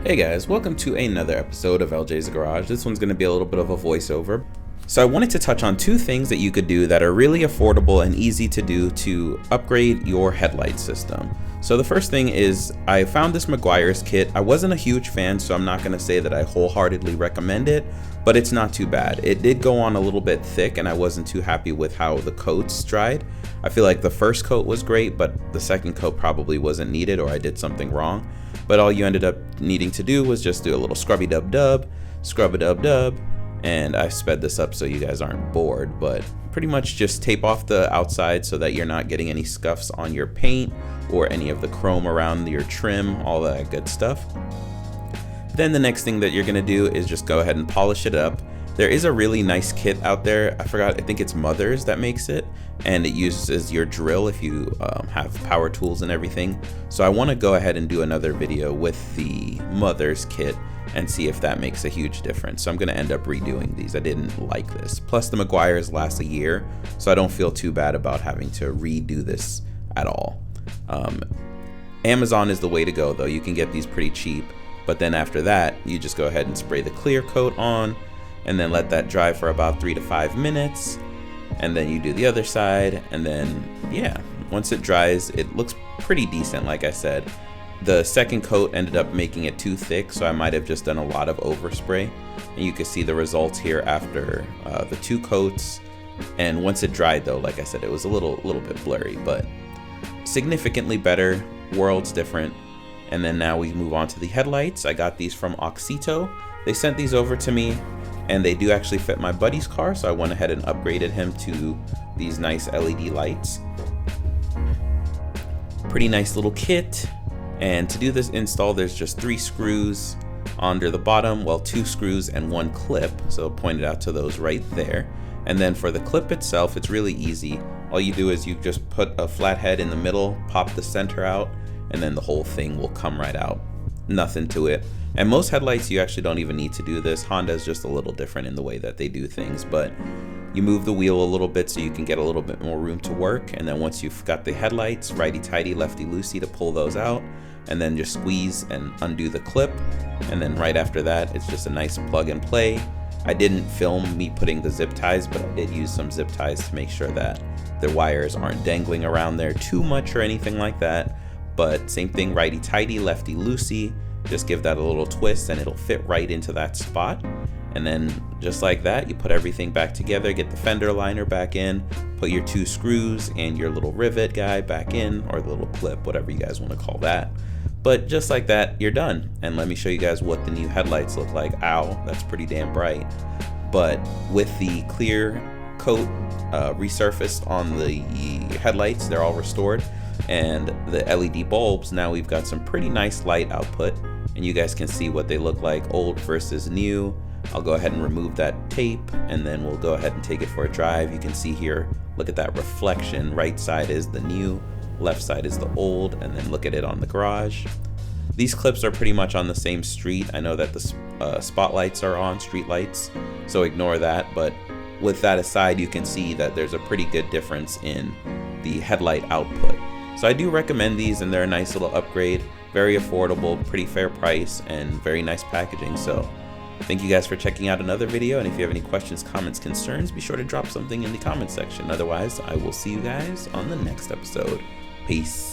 Hey guys, welcome to another episode of LJ's Garage. This one's going to be a little bit of a voiceover. So I wanted to touch on two things that you could do that are really affordable and easy to do to upgrade your headlight system. So the first thing is I found this Maguire's kit. I wasn't a huge fan, so I'm not going to say that I wholeheartedly recommend it, but it's not too bad. It did go on a little bit thick and I wasn't too happy with how the coats dried. I feel like the first coat was great, but the second coat probably wasn't needed or I did something wrong. But all you ended up needing to do was just do a little scrubby dub dub, scrub a dub dub, and I sped this up so you guys aren't bored, but pretty much just tape off the outside so that you're not getting any scuffs on your paint or any of the chrome around your trim, all that good stuff. Then the next thing that you're gonna do is just go ahead and polish it up. There is a really nice kit out there. I think it's Mother's that makes it, and it uses your drill if you have power tools and everything. So I want to go ahead and do another video with the Mother's kit and see if that makes a huge difference. So I'm going to end up redoing these. I didn't like this. Plus the Maguire's last a year, so I don't feel too bad about having to redo this at all. Amazon is the way to go though. You can get these pretty cheap, but then after that, you just go ahead and spray the clear coat on, and then let that dry for about 3 to 5 minutes, and then you do the other side, and then yeah, once it dries, it looks pretty decent. Like I said, the second coat ended up making it too thick, so I might have just done a lot of overspray, and you can see the results here after the 2 coats. And once it dried though, like I said, it was a little bit blurry, but significantly better, worlds different. And then now we move on to the headlights. I got these from Auxito. They sent these over to me, and they do actually fit my buddy's car, so I went ahead and upgraded him to these nice LED lights. Pretty nice little kit. And to do this install, there's just 3 screws under the bottom, well, 2 screws and 1 clip, so pointed out to those right there. And then for the clip itself, it's really easy. All you do is you just put a flat head in the middle, pop the center out, and then the whole thing will come right out. Nothing to it. And most headlights, you actually don't even need to do this. Honda's just a little different in the way that they do things, but you move the wheel a little bit so you can get a little bit more room to work. And then once you've got the headlights, righty-tighty, lefty-loosey to pull those out, and then just squeeze and undo the clip. And then right after that, it's just a nice plug and play. I didn't film me putting the zip ties, but I did use some zip ties to make sure that the wires aren't dangling around there too much or anything like that. But same thing, righty-tighty, lefty-loosey. Just give that a little twist and it'll fit right into that spot. And then just like that, you put everything back together, get the fender liner back in, put your 2 screws and your little rivet guy back in, or the little clip, whatever you guys want to call that. But just like that, you're done. And let me show you guys what the new headlights look like. Ow, that's pretty damn bright. But with the clear coat resurfaced on the headlights, they're all restored. And the LED bulbs, now we've got some pretty nice light output, and you guys can see what they look like, old versus new. I'll go ahead and remove that tape, and then we'll go ahead and take it for a drive. You can see here, look at that reflection. Right side is the new, left side is the old, and then look at it on the garage. These clips are pretty much on the same street. I know that the spotlights are on, street lights, so ignore that. But with that aside, you can see that there's a pretty good difference in the headlight output. So I do recommend these, and they're a nice little upgrade, very affordable, pretty fair price, and very nice packaging. So thank you guys for checking out another video, and if you have any questions, comments, concerns, be sure to drop something in the comment section. Otherwise, I will see you guys on the next episode. Peace.